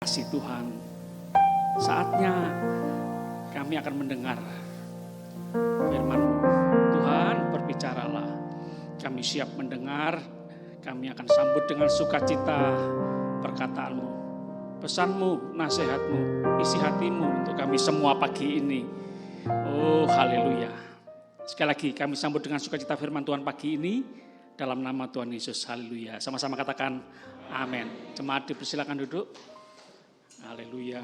kasih Tuhan, saatnya kami akan mendengar firman-Mu. Tuhan, berbicaralah. Kami siap mendengar, kami akan sambut dengan sukacita perkataan-Mu, pesan-Mu, nasihat-Mu, isi hati-Mu untuk kami semua pagi ini. Oh, haleluya. Sekali lagi kami sambut dengan sukacita firman Tuhan pagi ini dalam nama Tuhan Yesus. Haleluya. Sama-sama katakan amin. Jemaat dipersilakan duduk. Haleluya.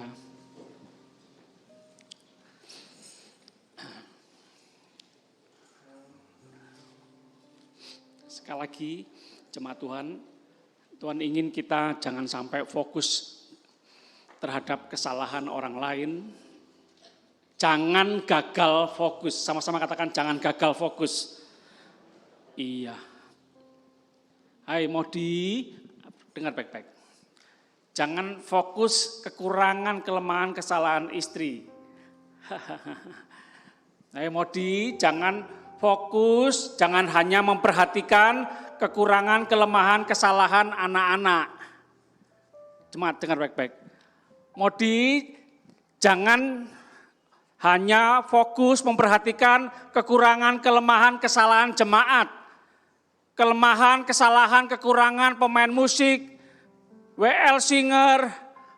Sekali lagi jemaat Tuhan, Tuhan ingin kita jangan sampai fokus terhadap kesalahan orang lain. Jangan gagal fokus. Sama-sama katakan jangan gagal fokus. Iya. Hai Modi, dengar baik-baik. Jangan fokus kekurangan, kelemahan, kesalahan istri. Hai Modi, jangan fokus, jangan hanya memperhatikan kekurangan, kelemahan, kesalahan anak-anak. Jemaat dengar baik-baik. Modi, jangan hanya fokus memperhatikan kekurangan, kelemahan, kesalahan jemaat. Kelemahan, kesalahan, kekurangan pemain musik, WL singer,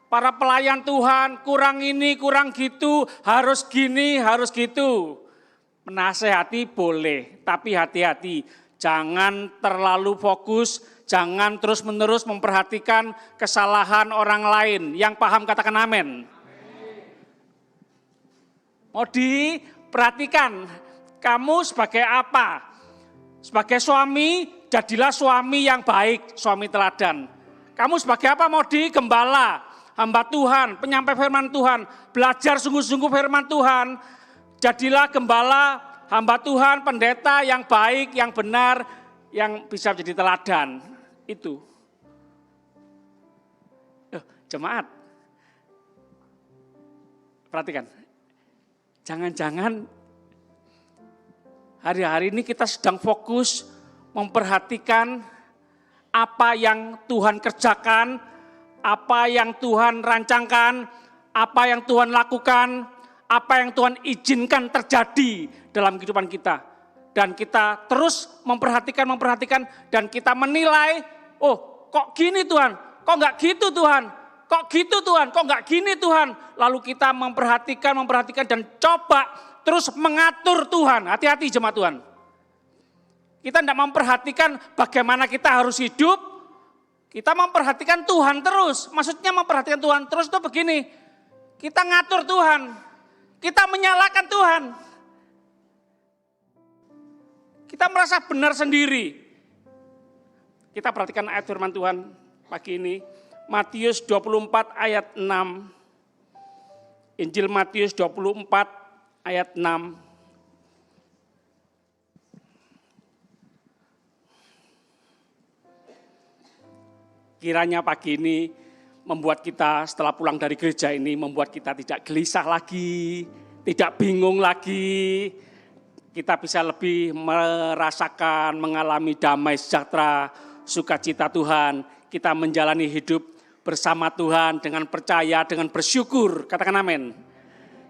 para pelayan Tuhan, kurang ini, kurang gitu, harus gini, harus gitu. Menasehati boleh, tapi hati-hati. Jangan terlalu fokus, jangan terus-menerus memperhatikan kesalahan orang lain. Yang paham katakan amin. Modi, perhatikan, kamu sebagai apa? Sebagai suami, jadilah suami yang baik, suami teladan. Kamu sebagai apa Modi? Gembala, hamba Tuhan, penyampai firman Tuhan, belajar sungguh-sungguh firman Tuhan. Jadilah gembala, hamba Tuhan, pendeta yang baik, yang benar, yang bisa menjadi teladan. Itu. Jemaat, perhatikan. Jangan-jangan hari-hari ini kita sedang fokus memperhatikan apa yang Tuhan kerjakan, apa yang Tuhan rancangkan, apa yang Tuhan lakukan, apa yang Tuhan izinkan terjadi dalam kehidupan kita. Dan kita terus memperhatikan dan kita menilai, oh kok gini Tuhan, kok enggak gitu Tuhan. Kok gitu Tuhan, kok enggak gini Tuhan. Lalu kita memperhatikan dan coba terus mengatur Tuhan. Hati-hati jemaat Tuhan. Kita tidak memperhatikan bagaimana kita harus hidup. Kita memperhatikan Tuhan terus. Maksudnya memperhatikan Tuhan terus itu begini. Kita ngatur Tuhan. Kita menyalahkan Tuhan. Kita merasa benar sendiri. Kita perhatikan ayat firman Tuhan pagi ini. Matius 24 ayat 6. Injil Matius 24 ayat 6. Kiranya pagi ini membuat kita setelah pulang dari gereja ini, membuat kita tidak gelisah lagi, tidak bingung lagi. Kita bisa lebih merasakan, mengalami damai sejahtera, sukacita Tuhan. Kita menjalani hidup bersama Tuhan dengan percaya, dengan bersyukur. Katakan amin.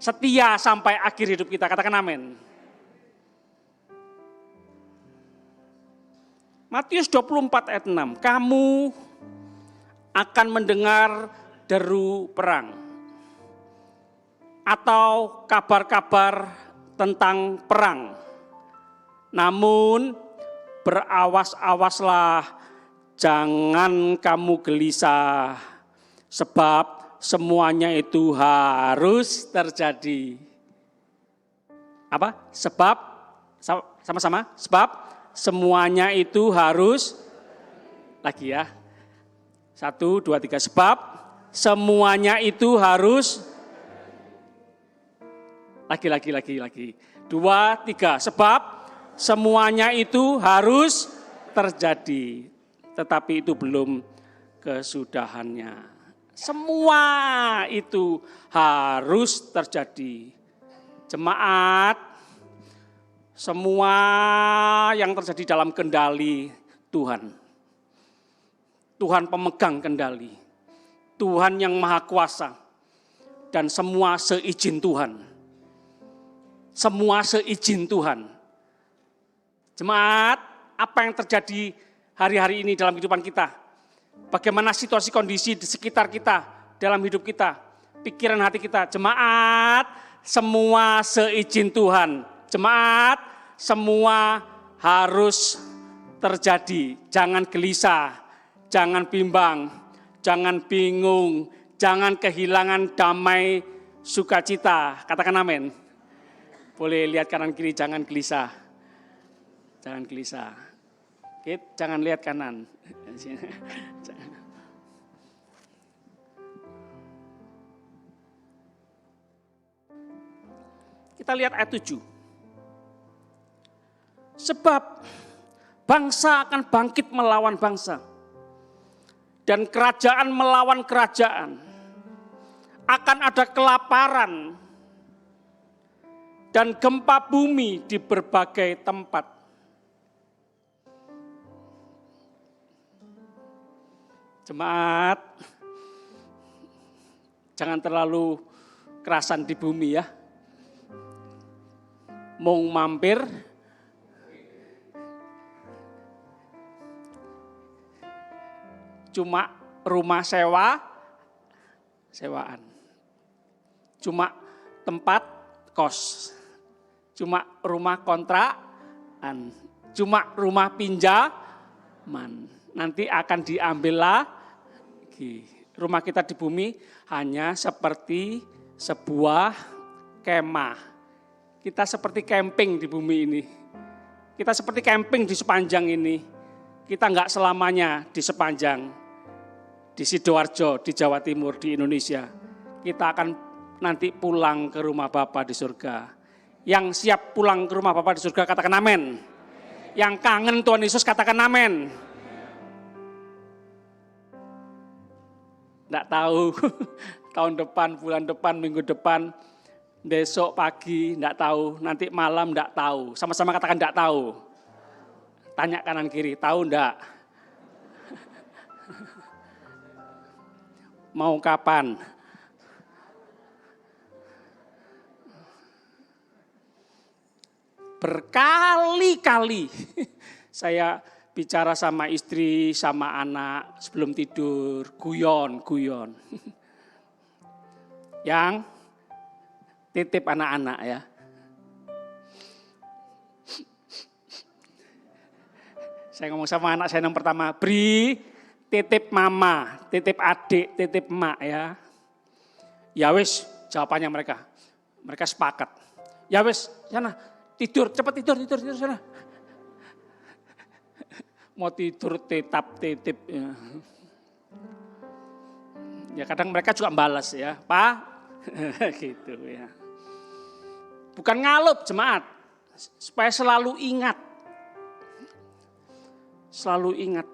Setia sampai akhir hidup kita. Katakan amin. Matius 24 ayat 6. Kamu akan mendengar deru perang. Atau kabar-kabar tentang perang. Namun berawas-awaslah. Jangan kamu gelisah, sebab semuanya itu harus terjadi. Apa? Sebab, sama-sama, sebab semuanya itu harus, lagi ya. 1, 2, 3, sebab semuanya itu harus, lagi. 2, 3, sebab semuanya itu harus terjadi. Tetapi itu belum kesudahannya. Semua itu harus terjadi. Jemaat, semua yang terjadi dalam kendali Tuhan. Tuhan pemegang kendali. Tuhan yang maha kuasa, dan semua seizin Tuhan. Semua seizin Tuhan. Jemaat, apa yang terjadi hari-hari ini dalam kehidupan kita? Bagaimana situasi kondisi di sekitar kita, dalam hidup kita, pikiran hati kita? Jemaat, semua seizin Tuhan. Jemaat, semua harus terjadi. Jangan gelisah, jangan bimbang, jangan bingung, jangan kehilangan damai sukacita. Katakan amin. Boleh lihat kanan kiri, jangan gelisah. Jangan gelisah. Oke, jangan lihat kanan. Kita lihat ayat 7. Sebab bangsa akan bangkit melawan bangsa, dan kerajaan melawan kerajaan. Akan ada kelaparan dan gempa bumi di berbagai tempat. Jemaat, jangan terlalu kerasan di bumi ya. Mau mampir, cuma rumah sewaan. Cuma tempat kos. Cuma rumah kontrakan. Cuma rumah pinjaman. Nanti akan diambil lagi. Rumah kita di bumi hanya seperti sebuah kemah. Kita seperti camping di bumi ini. Kita seperti camping di sepanjang ini. Kita enggak selamanya di sepanjang. Di Sidoarjo, di Jawa Timur, di Indonesia. Kita akan nanti pulang ke rumah Bapa di surga. Yang siap pulang ke rumah Bapa di surga katakan amin. Yang kangen Tuhan Yesus katakan amin. Enggak tahu tahun depan, bulan depan, minggu depan, besok pagi enggak tahu, nanti malam enggak tahu. Sama-sama katakan enggak tahu. Tanya kanan kiri, tahu enggak? Mau kapan? Berkali-kali saya bicara sama istri, sama anak sebelum tidur, guyon. Yang titip anak-anak ya. Saya ngomong sama anak saya yang pertama, Bri, titip mama, titip adik, titip emak ya. Ya wis, jawabannya mereka. Mereka sepakat. Ya wis, sana tidur, cepat tidur sana. Mau tidur titip ya. Ya kadang mereka juga balas ya, Pak, gitu ya. Bukan ngalup jemaat, supaya selalu ingat. Selalu ingat.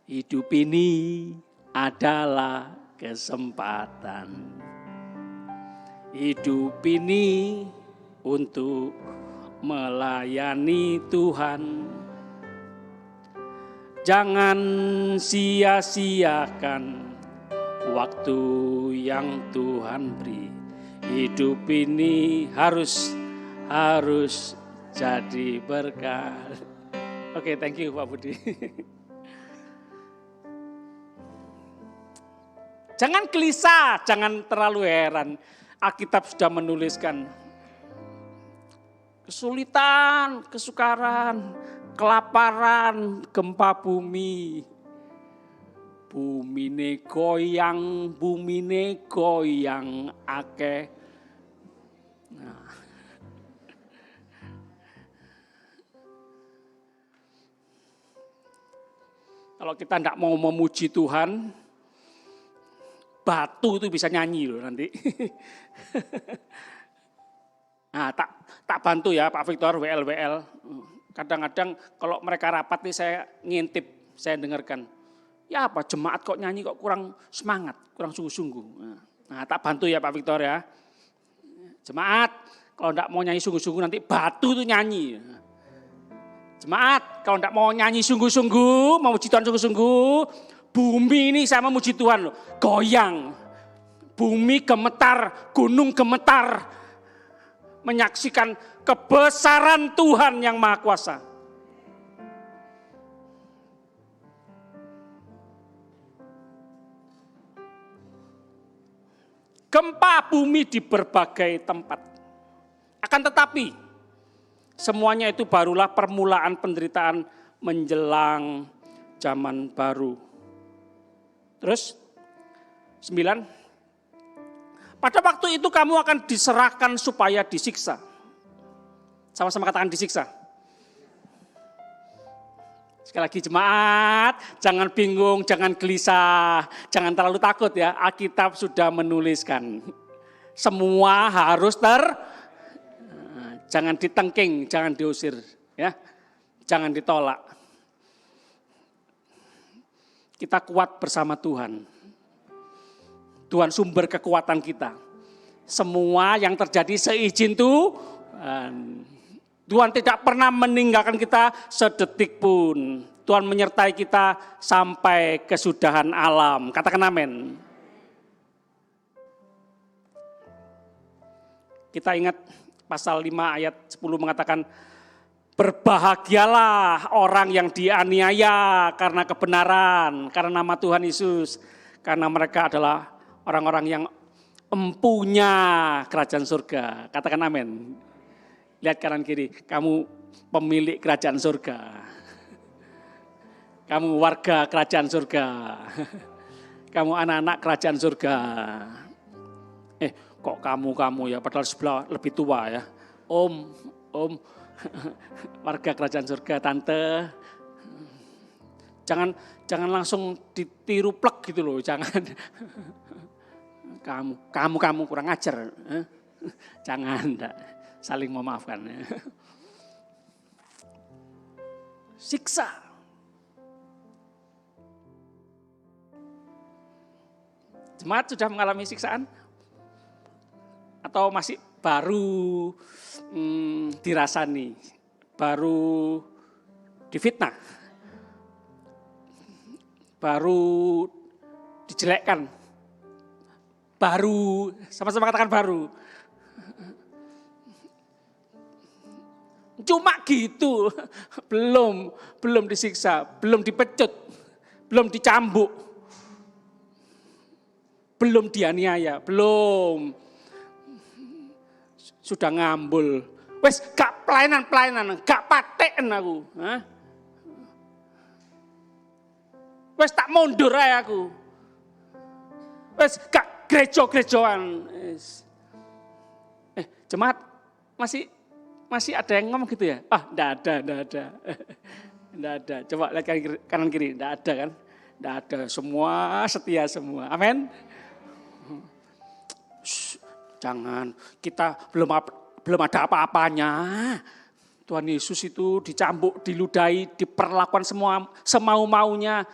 Hidup ini adalah kesempatan. Hidup ini untuk melayani Tuhan. Jangan sia-siakan waktu yang Tuhan beri. Hidup ini harus jadi berkah. Oke, thank you Pak Budi. Jangan gelisah, jangan terlalu heran. Alkitab sudah menuliskan kesulitan, kesukaran, kelaparan, gempa bumi. Bumine goyang akeh. Nah. Kalau kita tidak mau memuji Tuhan, batu itu bisa nyanyi loh nanti. Nah, tak bantu ya Pak Victor, WL. Kadang-kadang kalau mereka rapat nih saya ngintip, saya dengarkan. Ya apa jemaat kok nyanyi kok kurang semangat, kurang sungguh-sungguh. Nah, tak bantu ya Pak Victor ya. Jemaat kalau enggak mau nyanyi sungguh-sungguh nanti batu itu nyanyi. Jemaat kalau enggak mau nyanyi sungguh-sungguh, mau puji Tuhan sungguh-sungguh, Bumi ini saya memuji Tuhan loh, goyang. Bumi gemetar, gunung gemetar. Menyaksikan kebesaran Tuhan yang Maha Kuasa. Gempa bumi di berbagai tempat. Akan tetapi, semuanya itu barulah permulaan penderitaan menjelang zaman baru. Terus, 9. Pada waktu itu kamu akan diserahkan supaya disiksa. Sama-sama katakan disiksa. Sekali lagi jemaat, jangan bingung, jangan gelisah, jangan terlalu takut ya. Alkitab sudah menuliskan. Semua harus jangan ditengking, jangan diusir ya. Jangan ditolak. Kita kuat bersama Tuhan. Tuhan sumber kekuatan kita. Semua yang terjadi seizin Tuhan. Tuhan tidak pernah meninggalkan kita sedetik pun. Tuhan menyertai kita sampai kesudahan alam. Katakan amin. Kita ingat pasal 5 ayat 10 mengatakan, berbahagialah orang yang dianiaya karena kebenaran, karena nama Tuhan Yesus. Karena mereka adalah orang-orang yang empunya kerajaan surga. Katakan amin. Lihat kanan kiri, kamu pemilik kerajaan surga. Kamu warga kerajaan surga. Kamu anak-anak kerajaan surga. Kok kamu ya, padahal sebelah lebih tua ya. Om, warga kerajaan surga, tante. Jangan langsung ditiru plek gitu loh, jangan. Kamu kurang ajar. Jangan, saling memaafkan. Siksa. Jemaat sudah mengalami siksaan? Atau masih baru dirasani, baru difitnah, baru dijelekkan, baru, sama-sama katakan baru. Cuma gitu, belum disiksa, belum dipecut, belum dicambuk, belum dianiaya, belum. Sudah ngambul. Wes gak pelayanan, gak paten aku. Wes tak mundur aja aku. Wes gak gerejo-gerejoan. Jemaat masih ada yang ngomong gitu ya? Enggak ada. Enggak ada. Coba lihat kanan kiri, enggak ada kan? Enggak ada. Semua setia semua. Amin. Jangan, kita belum ada apa-apanya. Tuhan Yesus itu dicambuk, diludahi, diperlakukan semua semau-maunya,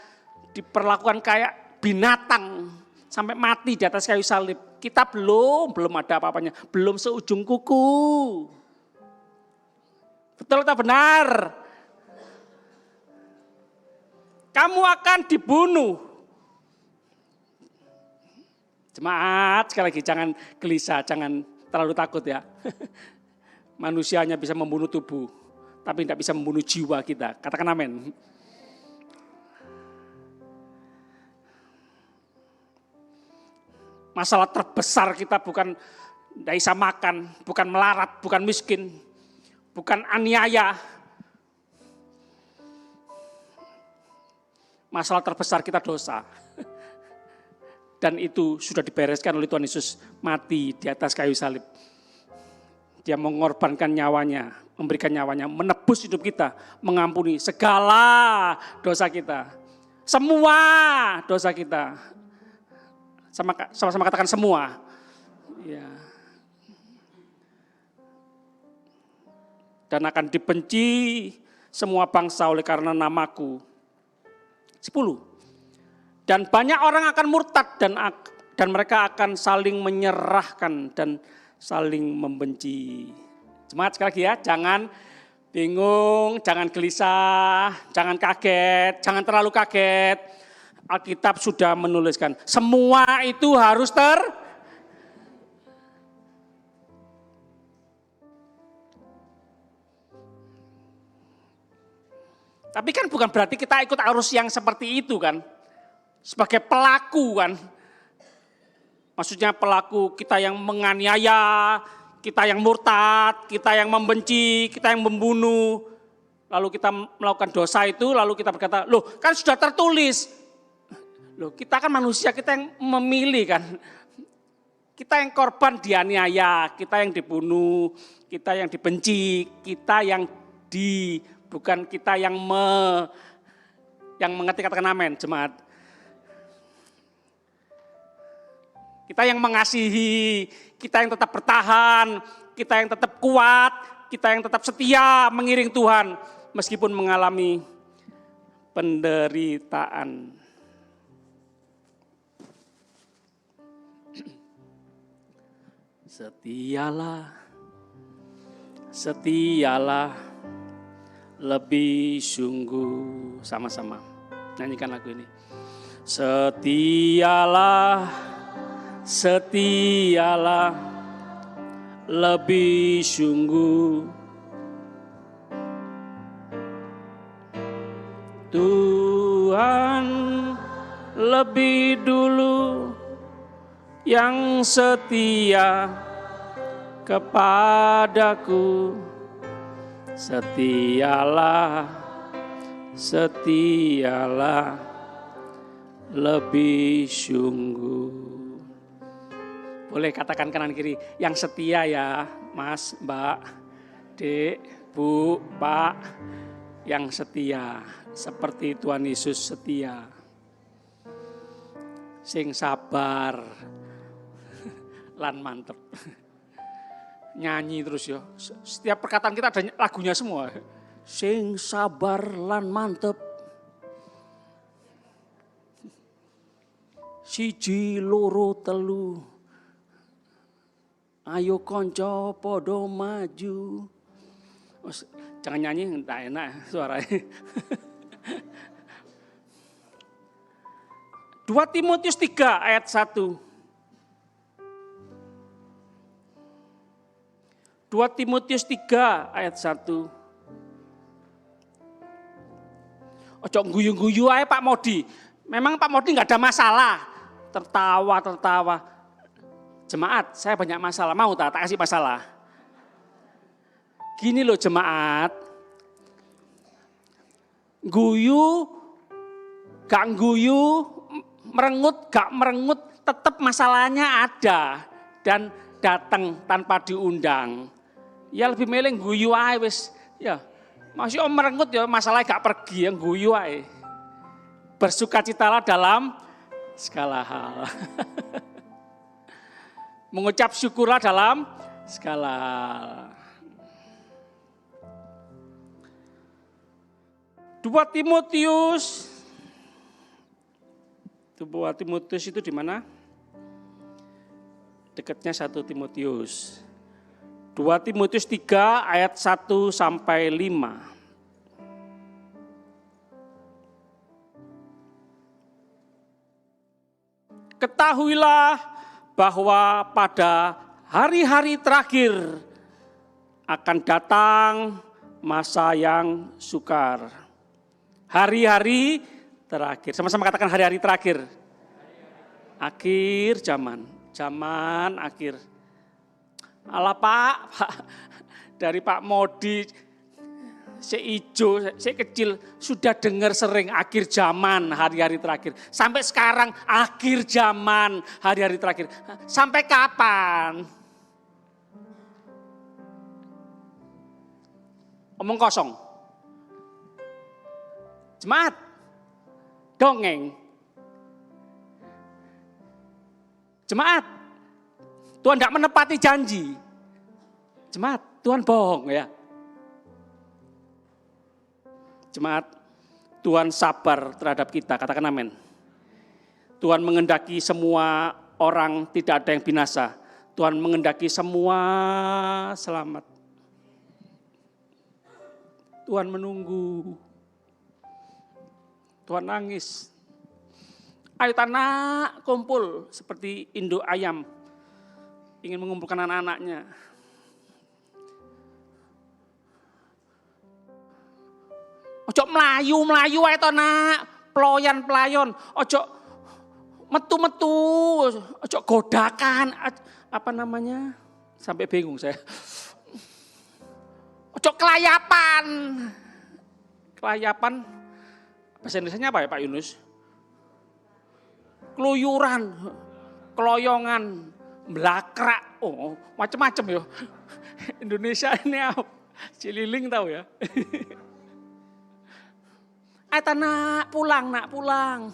diperlakukan kayak binatang sampai mati di atas kayu salib. Kita belum ada apa-apanya, belum seujung kuku. Betul atau benar? Kamu akan dibunuh. Jemaat, sekali lagi jangan gelisah, jangan terlalu takut ya. Manusianya bisa membunuh tubuh, tapi tidak bisa membunuh jiwa kita. Katakan amin. Masalah terbesar kita bukan tidak bisa makan, bukan melarat, bukan miskin, bukan aniaya. Masalah terbesar kita dosa. Dan itu sudah dibereskan oleh Tuhan Yesus mati di atas kayu salib. Dia mengorbankan nyawanya, memberikan nyawanya, menebus hidup kita, mengampuni segala dosa kita. Semua dosa kita. Sama-sama katakan semua. Ya. Dan akan dibenci semua bangsa oleh karena namaku. 10. Dan banyak orang akan murtad dan mereka akan saling menyerahkan dan saling membenci. Jemaat sekali lagi ya, jangan bingung, jangan gelisah, jangan kaget, jangan terlalu kaget. Alkitab sudah menuliskan, semua itu harus Tapi kan bukan berarti kita ikut arus yang seperti itu kan. Sebagai pelaku kan. Maksudnya pelaku kita yang menganiaya, kita yang murtad, kita yang membenci, kita yang membunuh. Lalu kita melakukan dosa itu, lalu kita berkata, loh kan sudah tertulis. Loh kita kan manusia, kita yang memilih kan. Kita yang korban dianiaya, kita yang dibunuh, kita yang dibenci, kita yang bukan kita yang mengerti, katakan amin, jemaat. Kita yang mengasihi, kita yang tetap bertahan, kita yang tetap kuat, kita yang tetap setia mengiring Tuhan meskipun mengalami penderitaan. Setialah lebih sungguh, sama-sama nyanyikan lagu ini. Setialah lebih sungguh, Tuhan lebih dulu yang setia kepadaku. Setialah lebih sungguh. Boleh katakan kanan kiri, yang setia ya Mas, Mbak, Dek, Bu, Pak, yang setia seperti Tuhan Yesus setia. Sing sabar lan mantep. Nyanyi terus ya. Setiap perkataan kita ada lagunya semua. Sing sabar lan mantep. Siji loro telu. Ayo konco podo maju. Oh, jangan nyanyi, enggak enak suaranya. 2 Timotius 3 ayat 1. 2 Timotius 3 ayat 1. Ojo guyu-guyu aja Pak Modi. Memang Pak Modi enggak ada masalah. Tertawa. Jemaat, saya banyak masalah. Mau tak kasih masalah? Gini loh jemaat. Guyu, gak guyu, merengut, gak merengut, tetap masalahnya ada. Dan datang tanpa diundang. Ya lebih milih guyu aja wis. Ya, masih om merengut ya masalahnya gak pergi, yang guyu aja. Bersukacitalah dalam segala hal. Mengucap syukurlah dalam segala hal. 2 Timotius itu di mana? Dekatnya 1 Timotius. 2 Timotius 3 ayat 1 sampai 5. Ketahuilah bahwa pada hari-hari terakhir akan datang masa yang sukar. Hari-hari terakhir. Sama-sama katakan hari-hari terakhir. Akhir zaman. Zaman akhir. Alah Pak, dari Pak Modi, si ijo, si kecil, sudah dengar sering akhir zaman, hari-hari terakhir. Sampai sekarang akhir zaman, hari-hari terakhir. Sampai kapan? Omong kosong. Jemaat, dongeng. Jemaat, Tuhan tidak menepati janji. Jemaat, Tuhan bohong ya. Jemaat, Tuhan sabar terhadap kita, katakan amin. Tuhan mengendaki semua orang tidak ada yang binasa. Tuhan mengendaki semua selamat. Tuhan menunggu. Tuhan nangis. Ayo anak kumpul seperti induk ayam ingin mengumpulkan anak-anaknya. Ojo melayu ae to nak, pelayon. Ojo metu-metu, ojo godakan, apa namanya? Sampai bingung saya. Ojo kelayapan. Kelayapan, bahasa Indonesianya apa ya Pak Yunus? Keluyuran, keloyongan, belakrak, macam-macam ya. Indonesia ini apa? Cililing tahu ya. Nak pulang.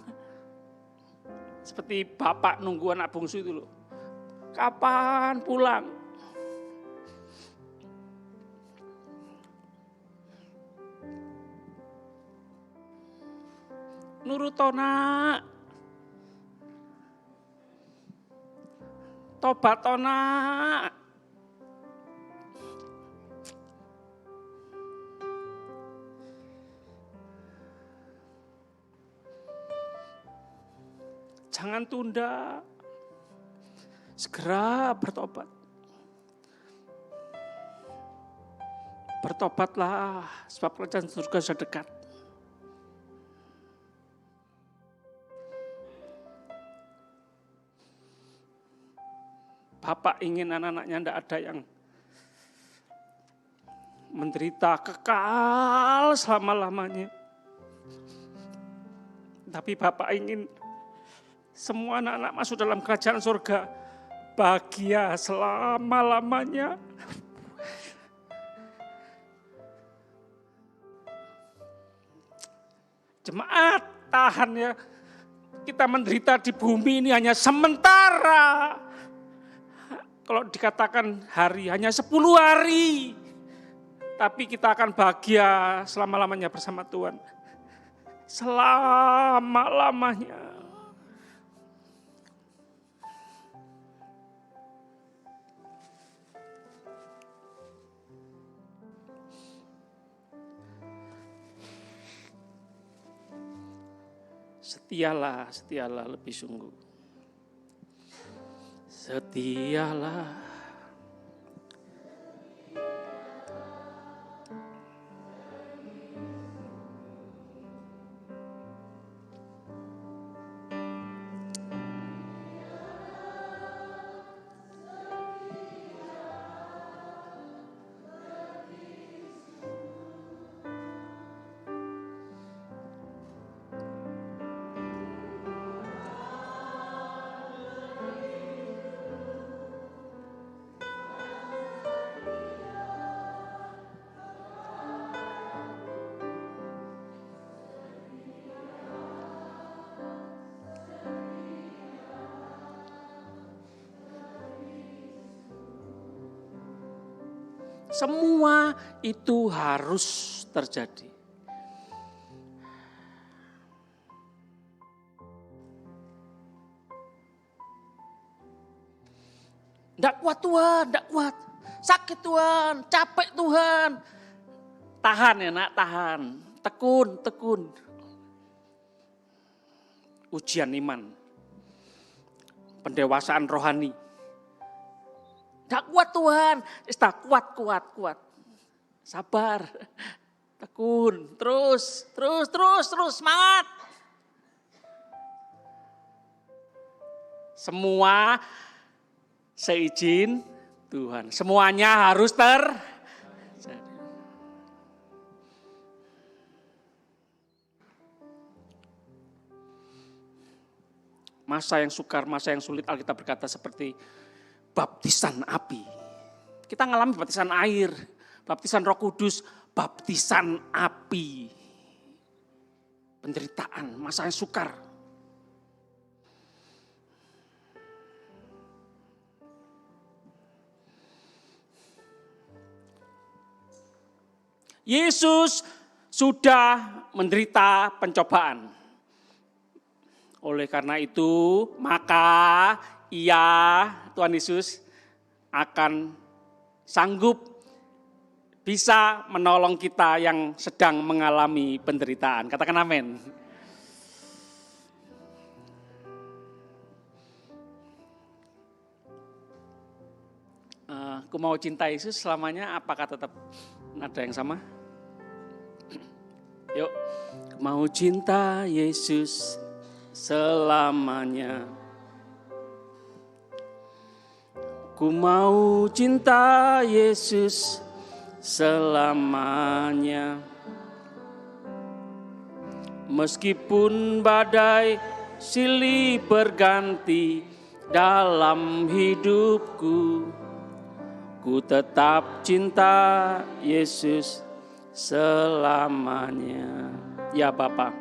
Seperti bapak nunggu anak bungsu itu loh. Kapan pulang? Nurut nak. Tobat nak. Jangan tunda. Segera bertobat. Bertobatlah, sebab kerajaan surga sudah dekat. Bapak ingin anak-anaknya tidak ada yang menderita kekal selama-lamanya. Tapi Bapak ingin semua anak-anak masuk dalam kerajaan surga bahagia selama-lamanya. Jemaat, tahan ya. Kita menderita di bumi ini hanya sementara. Kalau dikatakan hari hanya 10 hari. Tapi kita akan bahagia selama-lamanya bersama Tuhan. Selama-lamanya. Setialah lebih sungguh. Setialah. Semua itu harus terjadi. Tidak kuat Tuhan, tidak kuat. Sakit Tuhan, capek Tuhan. Tahan ya nak, tahan. Tekun. Ujian iman. Pendewasaan rohani. Tidak kuat Tuhan, kuat. Sabar, tekun, terus, semangat. Semua seizin Tuhan, semuanya harus terjadi. Masa yang sukar, masa yang sulit, Alkitab berkata seperti baptisan api. Kita ngalami baptisan air, baptisan Roh Kudus, baptisan api. Penderitaan, masa yang sukar. Yesus sudah menderita pencobaan. Oleh karena itu, maka Tuhan Yesus akan sanggup bisa menolong kita yang sedang mengalami penderitaan. Katakan amin. Aku mau cinta Yesus selamanya, apakah tetap nada yang sama? Yuk, aku mau cinta Yesus selamanya. Ku mau cinta Yesus selamanya. Meskipun badai silih berganti dalam hidupku, ku tetap cinta Yesus selamanya. Ya Bapa,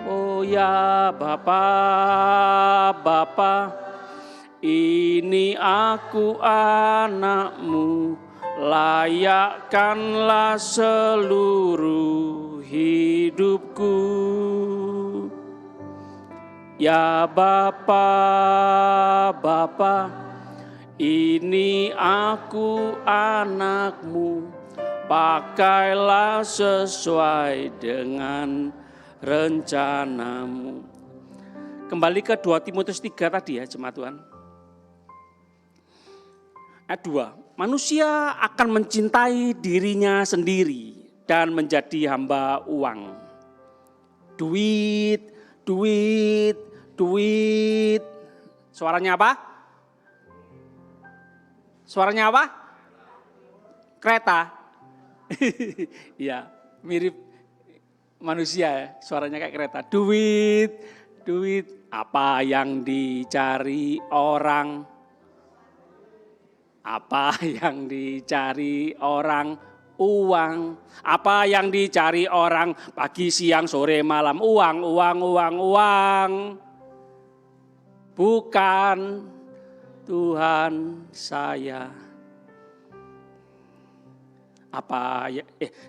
oh ya Bapa, Bapa, ini aku anakmu, layakkanlah seluruh hidupku. Ya Bapa, Bapa, ini aku anakmu, pakailah sesuai dengan rencanamu. Kembali ke 2 Timotius 3 tadi ya jemaat Tuhan. Ayat 2, manusia akan mencintai dirinya sendiri dan menjadi hamba uang. Duit, duit, duit. Suaranya apa? Suaranya apa? Kereta. Ya, mirip manusia ya, suaranya kayak kereta. Duit, duit. Apa yang dicari orang? Apa yang dicari orang? Uang. Apa yang dicari orang? Pagi, siang, sore, malam. Uang, uang, uang, uang. Bukan Tuhan saya.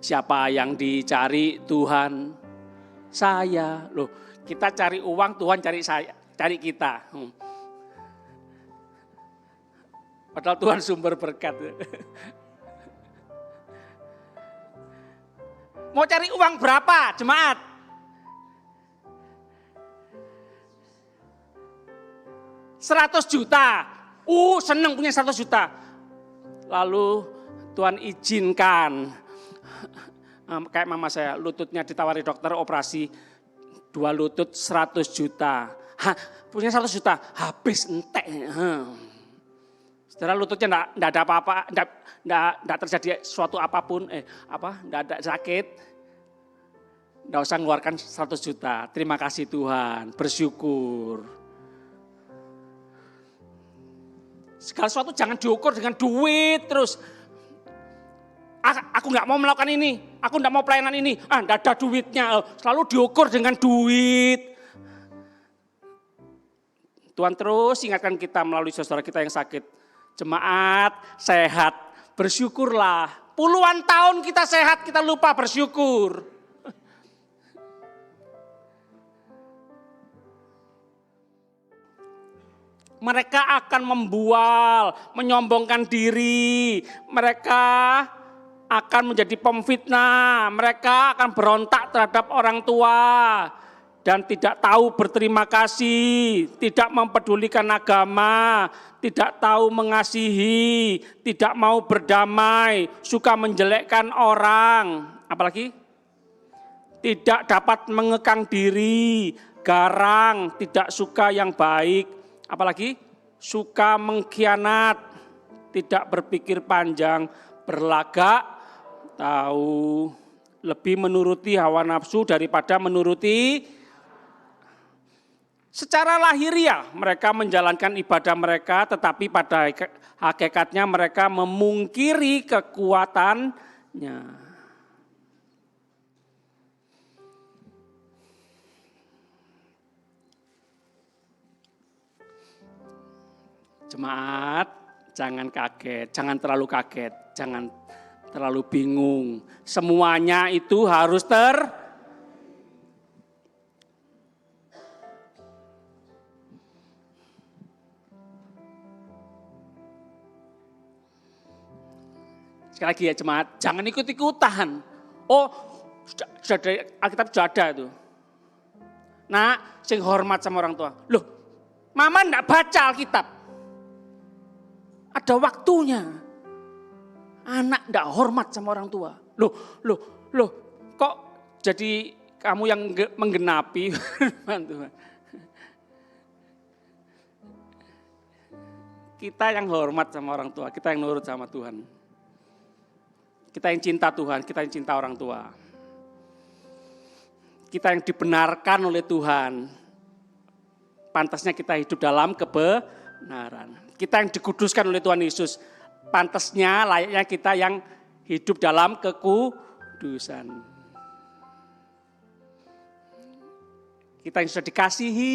Siapa yang dicari Tuhan? Saya. Loh, kita cari uang, Tuhan cari saya, cari kita. Padahal Tuhan sumber berkat. Mau cari uang berapa, jemaat? $100 juta. Seneng punya 100 juta. Lalu Tuhan izinkan, kayak mama saya, lututnya ditawari dokter operasi, 2 lutut 100 juta. Punya 100 juta, habis entek. Setelah lututnya enggak ada apa-apa, enggak terjadi suatu apapun, enggak ada sakit. Enggak usah mengeluarkan 100 juta. Terima kasih Tuhan, bersyukur. Segala sesuatu jangan diukur dengan duit terus. Aku enggak mau melakukan ini, aku enggak mau pelayanan ini, enggak ada duitnya. Selalu diukur dengan duit. Tuhan terus ingatkan kita melalui saudara kita yang sakit. Jemaat sehat, bersyukurlah. Puluhan tahun kita sehat, kita lupa bersyukur. Mereka akan membual, menyombongkan diri. Mereka akan menjadi pemfitnah. Mereka akan berontak terhadap orang tua. Dan tidak tahu berterima kasih, tidak mempedulikan agama, tidak tahu mengasihi, tidak mau berdamai, suka menjelekkan orang. Apalagi? Tidak dapat mengekang diri, garang, tidak suka yang baik. Apalagi? Suka mengkhianat, tidak berpikir panjang, berlagak, tahu, lebih menuruti hawa nafsu daripada menuruti. Secara lahiriah mereka menjalankan ibadah mereka, tetapi pada hakikatnya mereka memungkiri kekuatannya. Jemaat, jangan kaget, jangan terlalu kaget, jangan terlalu bingung. Semuanya itu harus Sekali lagi ya jemaat, jangan ikut-ikutan. Sudah dari Alkitab sudah ada itu. Nah, sing hormat sama orang tua. Loh, mama enggak baca Alkitab. Ada waktunya. Anak tidak hormat sama orang tua. Loh, kok jadi kamu yang menggenapi firman Tuhan? Kita yang hormat sama orang tua, kita yang nurut sama Tuhan. Kita yang cinta Tuhan, kita yang cinta orang tua. Kita yang dibenarkan oleh Tuhan. Pantasnya kita hidup dalam kebenaran. Kita yang dikuduskan oleh Tuhan Yesus. Pantasnya, layaknya kita yang hidup dalam kekudusan. Kita yang sudah dikasihi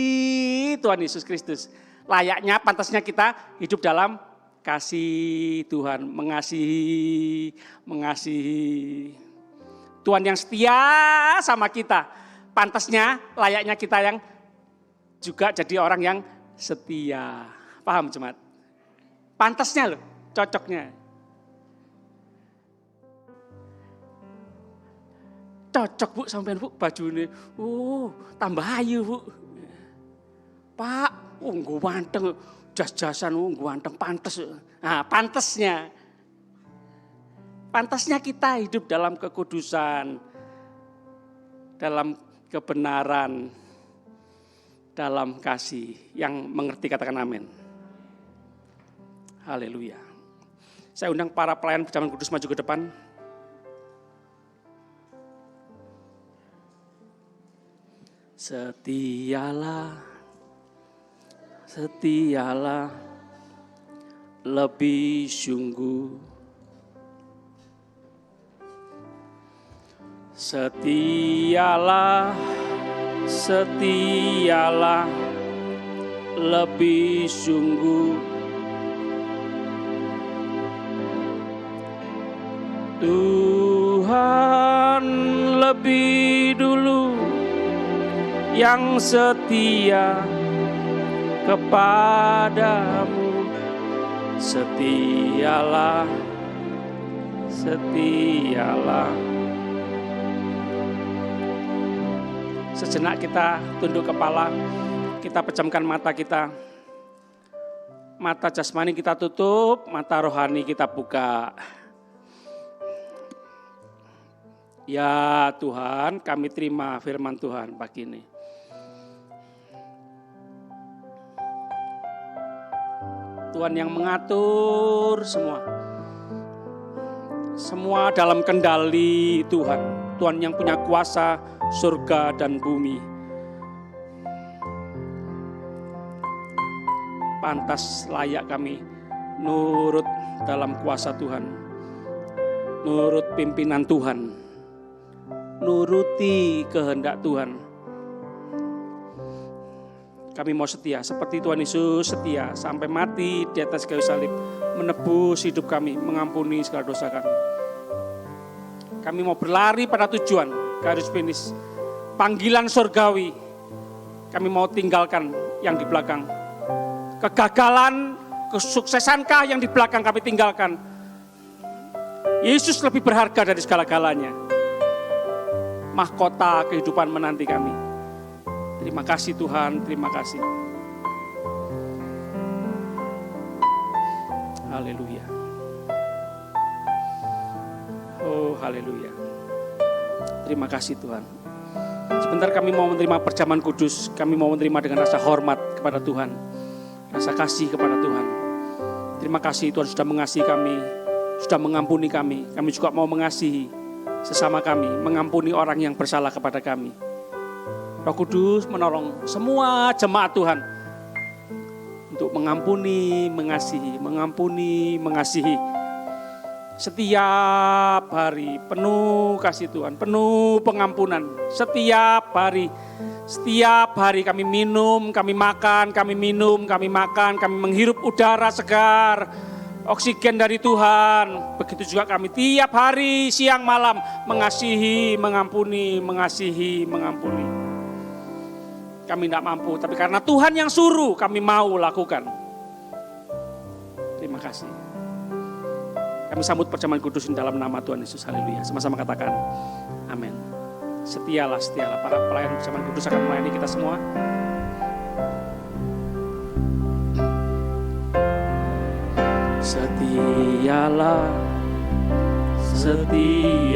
Tuhan Yesus Kristus. Layaknya, pantasnya kita hidup dalam kasih Tuhan. Mengasihi. Tuhan yang setia sama kita. Pantasnya, layaknya kita yang juga jadi orang yang setia. Paham jemaat? Pantasnya loh, cocoknya. Cocok Bu sampean Bu baju ini. Tambah ayu Bu. Pak, gue ganteng. Jas-jasan gue ganteng, pantas. Nah, pantasnya. Pantasnya kita hidup dalam kekudusan. Dalam kebenaran. Dalam kasih. Yang mengerti katakan amin. Haleluya. Saya undang para pelayan perjamuan kudus maju ke depan. Setialah lebih sungguh. Setialah lebih sungguh. Tuhan lebih dulu yang setia kepadamu. Setialah. Sejenak kita tunduk kepala, kita pejamkan mata kita. Mata jasmani kita tutup, mata rohani kita buka. Ya Tuhan, kami terima firman Tuhan pagi ini. Tuhan yang mengatur semua. Semua dalam kendali Tuhan. Tuhan yang punya kuasa surga dan bumi. Pantas layak kami nurut dalam kuasa Tuhan. Nurut pimpinan Tuhan. Nuruti kehendak Tuhan. Kami mau setia seperti Tuhan Yesus setia sampai mati di atas kayu salib, menebus hidup kami, mengampuni segala dosa kami. Kami mau berlari pada tujuan, garis finish, panggilan surgawi. Kami mau tinggalkan yang di belakang. Kegagalan, kesuksesankah yang di belakang kami tinggalkan. Yesus lebih berharga dari segala-galanya. Mahkota kehidupan menanti kami. Terima kasih Tuhan, terima kasih. Haleluya. Oh, haleluya. Terima kasih Tuhan. Sebentar kami mau menerima perjamuan kudus, kami mau menerima dengan rasa hormat kepada Tuhan, rasa kasih kepada Tuhan. Terima kasih Tuhan sudah mengasihi kami, sudah mengampuni kami. Kami juga mau mengasihi sesama kami, mengampuni orang yang bersalah kepada kami. Roh Kudus menolong semua jemaat Tuhan untuk mengampuni, mengasihi. Setiap hari penuh kasih Tuhan, penuh pengampunan. Setiap hari kami minum, kami makan, kami menghirup udara segar, oksigen dari Tuhan. Begitu juga kami tiap hari siang malam mengasihi, mengampuni. Kami tidak mampu, tapi karena Tuhan yang suruh kami mau lakukan. Terima kasih. Kami sambut perjamuan kudus dalam nama Tuhan Yesus. Haleluya. Sama-sama katakan amin. Setialah. Para pelayan perjamuan kudus akan melayani kita semua. Setialah setia